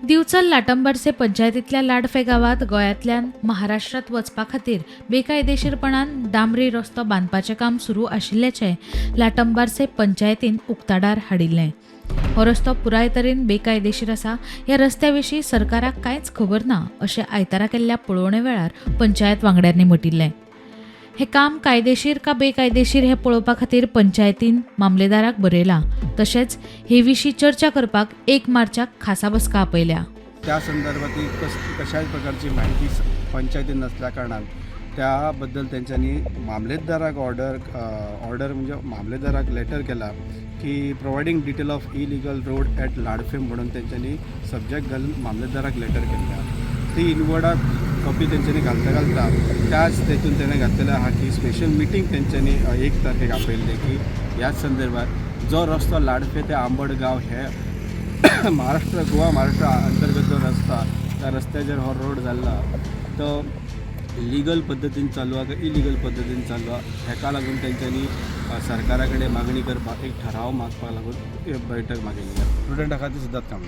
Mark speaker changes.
Speaker 1: दिवचल लाटंबरसे पंचायतींतल्या लाडफे गावात गोंयांतल्यान महाराष्ट्रात वचपा खातीर बेकायदेशीरपणान डांबरी रस्तो बांदपाचें काम सुरू आशिल्ल्याचें लाटंबरसे पंचायतीन उक्ताडार हाडिल्लें. हो रस्तो पुराय तरेन बेकायदेशीर आसा. ह्या रस्त्या विशीं सरकाराक कांयच खबर ना अशें आयतारा केल्ल्या पळोवणे वेळार पंचायत वांगड्यांनी म्हटिल्लें. हे काम कायदेशीर का बेकायदेशीर हें पळोवपा खातीर पंचायतीन मामलेदाराक बरयलां. तशेंच हे विशीं चर्चा करपाक 1 मार्चाक खासा बसका आपयल्या.
Speaker 2: त्या संदर्भातील कशाच प्रकारची माहिती पंचायतीत नसल्या कारणान त्याबद्दल त्यांच्यानी मामलेदाराक ऑर्डर म्हणजे मामलेदाराक लेटर केला की providing detail of illegal road at लाडफे म्हणून त्यांच्यानी सब्जेक्ट घालून मामलेदाराक लेटर केल्या. ती इनवर्डाक कॉपी त्यांच्यानी घालता त्याच तेतून त्याने घातलेलं आहा की स्पेशल मिटींग त्यांच्यानी 1 तारखेक आपयल्ले की ह्याच संदर्भात जो रस्तो लाडफे ते आंबडगाव हे गोवा महाराष्ट्र अंतर्गत जो रस्ता त्या रस्त्याचेर हो रोड जाल्ला तो लिगल पद्दतीन चालू का इलिगल पद्दतीन चालू हेका लागून त्यांच्यानी सरकारा कडेन मागणी करपाक एक ठराव मागपाक लागून बैठक मागिल्ली. स्टुडंटा खातीर सुद्दां काम